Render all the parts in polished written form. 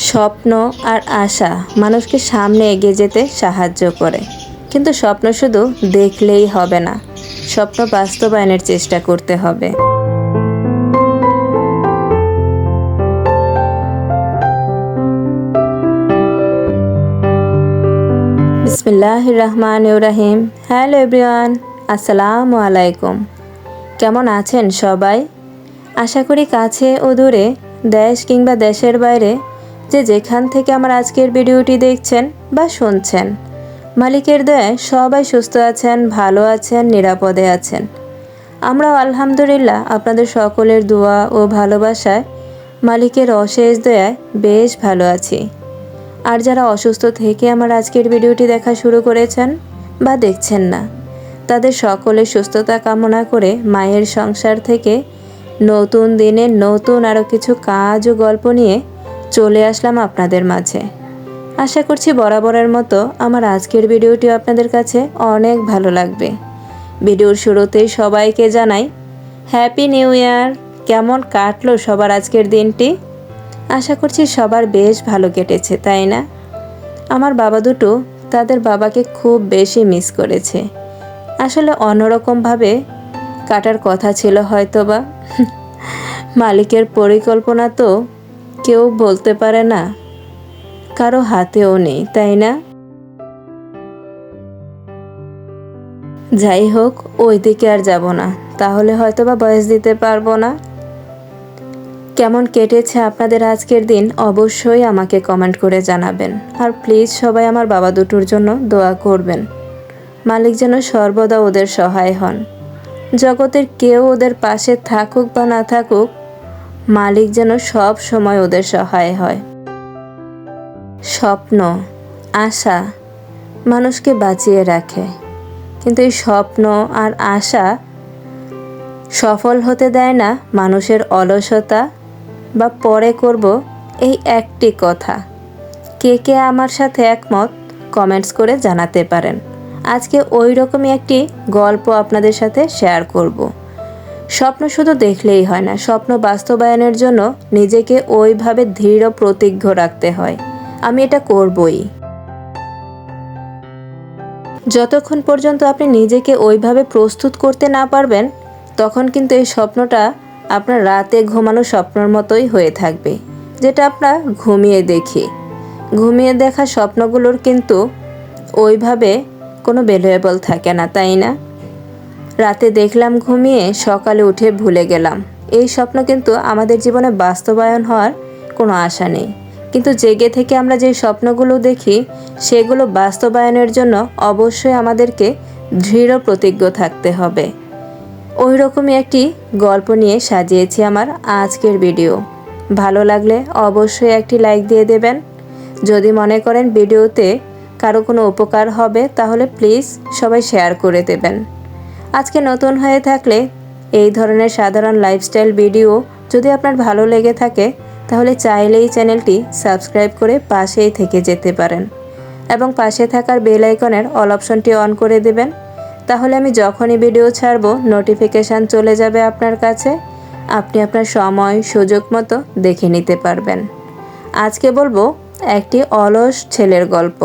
স্বপ্ন আর আশা মানুষকে সামনে এগিয়ে যেতে সাহায্য করে, কিন্তু স্বপ্ন শুধু দেখলেই হবে না, স্বপ্ন বাস্তবায়নের চেষ্টা করতে হবে। বিসমিল্লাহির রহমানির রহিম। হ্যালো এভরিওয়ান, আসসালামু আলাইকুম। কেমন আছেন সবাই? আশা করি কাছে ও দূরে, দেশ কিংবা দেশের বাইরে, যে যেখান থেকে আমার আজকের ভিডিওটি দেখছেন বা শুনছেন, মালিকের দয়ায় সবাই সুস্থ আছেন, ভালো আছেন, নিরাপদে আছেন। আমরাও আলহামদুলিল্লাহ আপনাদের সকলের দোয়া ও ভালোবাসায় মালিকের অশেষ দয়ায় বেশ ভালো আছি। আর যারা অসুস্থ থেকে আমার আজকের ভিডিওটি দেখা শুরু করেছেন বা দেখছেন না, তাদের সকলের সুস্থতা কামনা করে মায়ের সংসার থেকে নতুন দিনে নতুন আরও কিছু কাজ ও গল্প নিয়ে চলে আসলাম আপনাদের মাঝে। আশা করছি বরাবরের মতো আমার আজকের ভিডিওটি আপনাদের কাছে অনেক ভালো লাগবে। ভিডিওর শুরুতেই সবাইকে জানাই হ্যাপি নিউ ইয়ার। কেমন কাটলো সবার আজকের দিনটি? আশা করছি সবার বেশ ভালো কেটেছে, তাই না? আমার বাবা দুটো তাদের বাবাকে খুব বেশি মিস করেছে। আসলে অন্যরকমভাবে কাটার কথা ছিল হয়তোবা। মালিকের পরিকল্পনা তো কেউ বলতে পারে না, কারো হাতেও নেই, তাই না? যাই হোক, ওই দিকে আর যাব না, তাহলে হয়তোবা বয়স দিতে পারবো না। কেমন কেটেছে আপনাদের আজকের দিন অবশ্যই আমাকে কমেন্ট করে জানাবেন। আর প্লিজ সবাই আমার বাবা দুটোর জন্য দোয়া করবেন। মালিক যেন সর্বদা ওদের সহায় হন। জগতের কেউ ওদের পাশে থাকুক বা না থাকুক, মালিক যেন সব সময় ওদের সহায় হয়। স্বপ্ন, আশা মানুষকে বাঁচিয়ে রাখে, কিন্তু এই স্বপ্ন আর আশা সফল হতে দেয় না মানুষের অলসতা বা পরে করব এই একটি কথা। কে কে আমার সাথে একমত কমেন্টস করে জানাতে পারেন। আজকে ওই রকমই একটি গল্প আপনাদের সাথে শেয়ার করব। স্বপ্ন শুধু দেখলেই হয় না, স্বপ্ন বাস্তবায়নের জন্য নিজেকে ওইভাবে দৃঢ় প্রতিজ্ঞ রাখতে হয়, আমি এটা করবই। যতক্ষণ পর্যন্ত আপনি নিজেকে ওইভাবে প্রস্তুত করতে না পারবেন, তখন কিন্তু এই স্বপ্নটা আপনার রাতে ঘুমানো স্বপ্নের মতোই হয়ে থাকবে, যেটা আপনার ঘুমিয়ে দেখা স্বপ্নগুলোর কিন্তু ওইভাবে কোনো ভ্যালুয়েবল থাকে না, তাই না? রাতে দেখলাম ঘুমিয়ে, সকালে উঠে ভুলে গেলাম, এই স্বপ্ন কিন্তু আমাদের জীবনে বাস্তবায়ন হওয়ার কোনো আশা নেই। কিন্তু জেগে থেকে আমরা যে স্বপ্নগুলো দেখি, সেগুলো বাস্তবায়নের জন্য অবশ্যই আমাদেরকে দৃঢ় প্রতিজ্ঞ থাকতে হবে। ওই রকমই একটি গল্প নিয়ে সাজিয়েছি আমার আজকের ভিডিও। ভালো লাগলে অবশ্যই একটি লাইক দিয়ে দেবেন। যদি মনে করেন ভিডিওতে কারো কোনো উপকার হবে, তাহলে প্লিজ সবাই শেয়ার করে দেবেন। আজকে নতুন হয়ে থাকলে এই ধরনের সাধারণ লাইফস্টাইল ভিডিও যদি আপনার ভালো লেগে থাকে, তাহলে চাইলেই চ্যানেলটি সাবস্ক্রাইব করে পাশেই থেকে যেতে পারেন এবং পাশে থাকার বেল আইকনের অল অপশনটি অন করে দেবেন। তাহলে আমি যখনই ভিডিও ছাড়বো, নোটিফিকেশান চলে যাবে আপনার কাছে, আপনি আপনার সময় সুযোগ মতো দেখে নিতে পারবেন। আজকে বলবো একটি অলস ছেলের গল্প,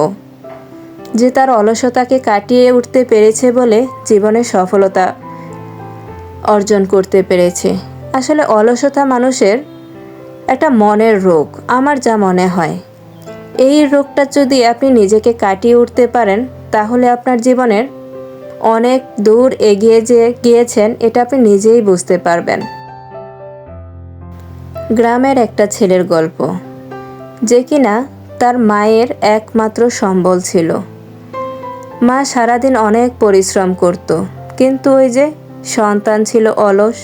যে তার অলসতাকে কাটিয়ে উঠতে পেরেছে বলে জীবনে সফলতা অর্জন করতে পেরেছে। আসলে অলসতা মানুষের একটা মনের রোগ, আমার যা মনে হয়। এই রোগটা যদি আপনি নিজেকে কাটিয়ে উঠতে পারেন, তাহলে আপনার জীবনের অনেক দূর এগিয়ে গিয়েছেন, এটা আপনি নিজেই বুঝতে পারবেন। গ্রামের একটা ছেলের গল্প, যে কিনা তার মায়ের একমাত্র সম্বল ছিল। মা সারাদিন অনেক পরিশ্রম করত, কিন্তু ওই যে সন্তান ছিল অলস,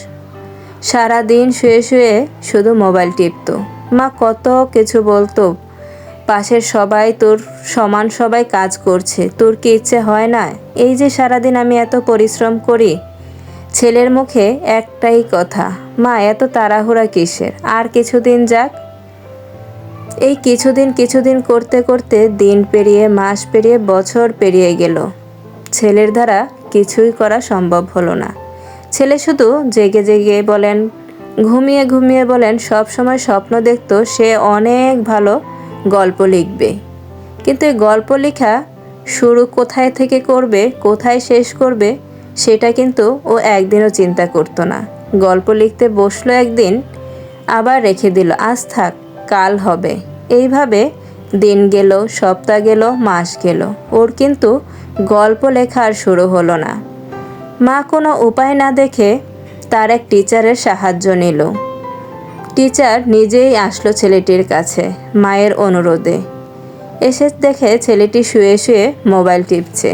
সারাদিন শুয়ে শুয়ে শুধু মোবাইল টিপত। মা কত কিছু বলতো, পাশের সবাই তোর সমান সবাই কাজ করছে, তোর কি ইচ্ছে হয় না? এই যে সারাদিন আমি এত পরিশ্রম করি। ছেলের মুখে একটাই কথা, মা এত তাড়াহুড়া কিসের, আর কিছুদিন যাক। এই কিছুদিন করতে করতে দিন পেরিয়ে, মাস পেরিয়ে, বছর পেরিয়ে গেল। ছেলের দ্বারা কিছুই করা সম্ভব হলো না। ছেলে শুধু জেগে জেগে বলেন, ঘুমিয়ে ঘুমিয়ে বলেন, সব সময় স্বপ্ন দেখত সে অনেক ভালো গল্প লিখবে। কিন্তু এই গল্প লেখা শুরু কোথায় থেকে করবে, কোথায় শেষ করবে, সেটা কিন্তু ও একদিনও চিন্তা করতো না। গল্প লিখতে বসলো একদিন, আবার রেখে দিল, আজ থাক কাল হবে। এইভাবে দিন গেল, সপ্তাহ গেল, মাস গেল, ওর কিন্তু গল্প লেখা আর শুরু হলো না। মা কোনো উপায় না দেখে তার এক টিচারের সাহায্য নিল। টিচার নিজেই আসলো ছেলেটির কাছে মায়ের অনুরোধে। এসে দেখে ছেলেটি শুয়ে শুয়ে মোবাইল টিপছে।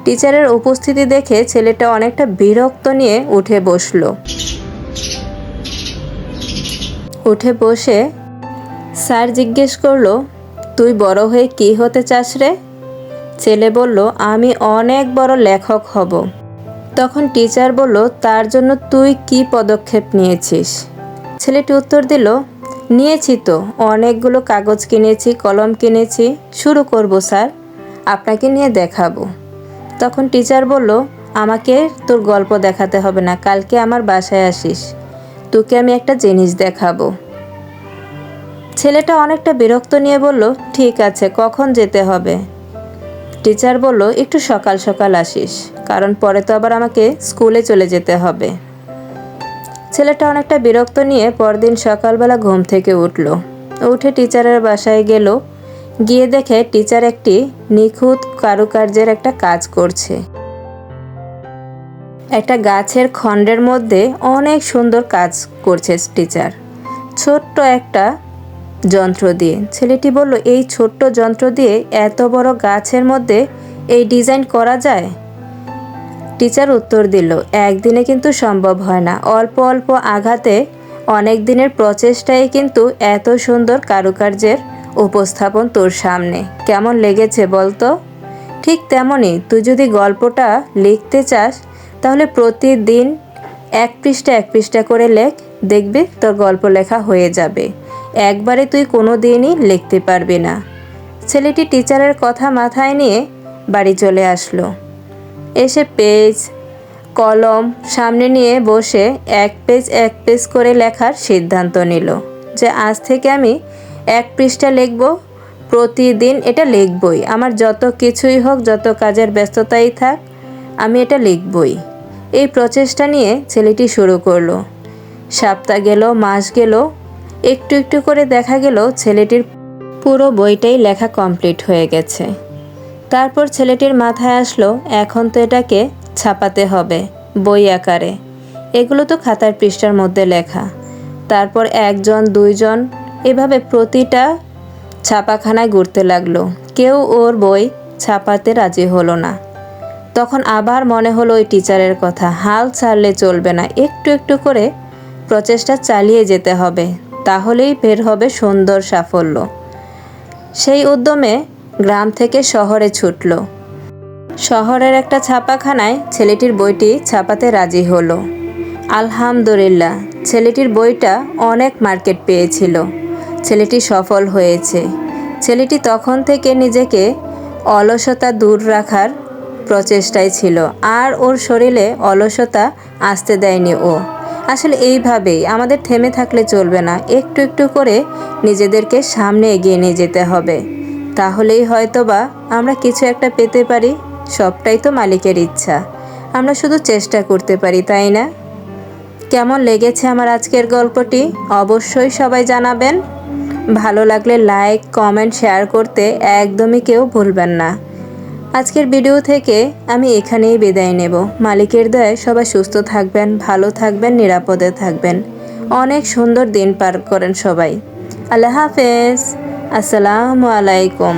টিচারের উপস্থিতি দেখে ছেলেটা অনেকটা বিরক্ত নিয়ে উঠে বসলো। উঠে বসে স্যার জিজ্ঞেস করলো, তুই বড় হয়ে কী হতে চাস রে? ছেলে বলল, আমি অনেক বড় লেখক হব। তখন টিচার বলল, তার জন্য তুই কি পদক্ষেপ নিয়েছিস? ছেলেটি উত্তর দিল, নিয়েছি তো, অনেকগুলো কাগজ কিনেছি, কলম কিনেছি, শুরু করব স্যার, আপনাকে নিয়ে দেখাবো। তখন টিচার বলল, আমাকে তোর গল্প দেখাতে হবে না, কালকে আমার বাসায় আসিস, তোকে আমি একটা জিনিস দেখাবো। ছেলেটা অনেকটা বিরক্ত নিয়ে বলল, ঠিক আছে, কখন যেতে হবে? টিচার বলল, একটু সকাল সকাল আসিস, কারণ পরে তো আবার আমাকে স্কুলে চলে যেতে হবে। ছেলেটা অনেকটা বিরক্ত নিয়ে পরদিন সকালবেলা ঘুম থেকে উঠে টিচারের বাসায় গেল। গিয়ে দেখে টিচার একটি নিখুঁত কারুকার্যের একটা কাজ করছে। একটা গাছের খণ্ডের মধ্যে অনেক সুন্দর কাজ করছে টিচার, ছোট্ট একটা যন্ত্র দিয়ে। ছেলেটি বলল, এই ছোট্ট যন্ত্র দিয়ে এত বড় গাছের মধ্যে এই ডিজাইন করা যায়? টিচার উত্তর দিল, একদিনে কিন্তু সম্ভব হয় না, অল্প অল্প আঘাতে অনেক দিনের প্রচেষ্টায় কিন্তু এত সুন্দর কারুকার্যের উপস্থাপন তোর সামনে। কেমন লেগেছে বলতো? ঠিক তেমনই তুই যদি গল্পটা লিখতে চাস, তাহলে প্রতিদিন এক পৃষ্ঠা করে লেখ, দেখবি তোর গল্প লেখা হয়ে যাবে। একবারে তুই কোনো দিনই লিখতে পারবি না। ছেলেটি টিচারের কথা মাথায় নিয়ে বাড়ি চলে আসলো। এসে পেজ কলম সামনে নিয়ে বসে এক পেজ করে লেখার সিদ্ধান্ত নিল যে আজ থেকে আমি 1 পৃষ্ঠা লিখব, প্রতিদিন এটা লিখবই। আমার যত কিছুই হোক, যত কাজের ব্যস্ততাই থাক, আমি এটা লিখবই। এই প্রচেষ্টা নিয়ে ছেলেটি শুরু করলো। সপ্তাহ গেল, মাস গেল, একটু একটু করে দেখা গেল ছেলেটির পুরো বইটাই লেখা কমপ্লিট হয়ে গেছে। তারপর ছেলেটির মাথায় আসলো, এখন তো এটাকে ছাপাতে হবে বই আকারে। এগুলো তো খাতার পৃষ্ঠার মধ্যে লেখা। তারপর 1 জন 2 জন এভাবে প্রতিটা ছাপাখানায় ঘুরতে লাগলো। কেউ ওর বই ছাপাতে রাজি হলো না। তখন আবার মনে হলো ওই টিচারের কথা, হাল ছাড়লে চলবে না, একটু একটু করে প্রচেষ্টা চালিয়ে যেতে হবে, তাহলেই বের হবে সুন্দর সাফল্য। সেই উদ্যমে গ্রাম থেকে শহরে ছুটল। শহরের একটা ছাপাখানায় ছেলেটির বইটি ছাপাতে রাজি হলো। আলহামদুলিল্লাহ, ছেলেটির বইটা অনেক মার্কেট পেয়েছিল। ছেলেটি সফল হয়েছে। ছেলেটি তখন থেকে নিজেকে অলসতা দূর রাখার প্রচেষ্টায় ছিল, আর ওর শরীরে অলসতা আসতে দেয়নি ও। আসলে এইভাবেই আমাদের থেমে থাকলে চলবে না, একটু একটু করে নিজেদেরকে সামনে এগিয়ে নিয়ে যেতে হবে, তাহলেই হয়তোবা আমরা কিছু একটা পেতে পারি। সবটাই তো মালিকের ইচ্ছা, আমরা শুধু চেষ্টা করতে পারি, তাই না? কেমন লেগেছে আমার আজকের গল্পটি অবশ্যই সবাই জানাবেন। ভালো লাগলে লাইক, কমেন্ট, শেয়ার করতে একদমই কেউ ভুলবেন না। আজকের ভিডিও থেকে আমি এখানেই বিদায় নেব। মালিকের দয়ায় সবাই সুস্থ থাকবেন, ভালো থাকবেন, নিরাপদে থাকবেন, অনেক সুন্দর দিন পার করেন সবাই। আল্লাহ হাফেজ। আসসালামু আলাইকুম।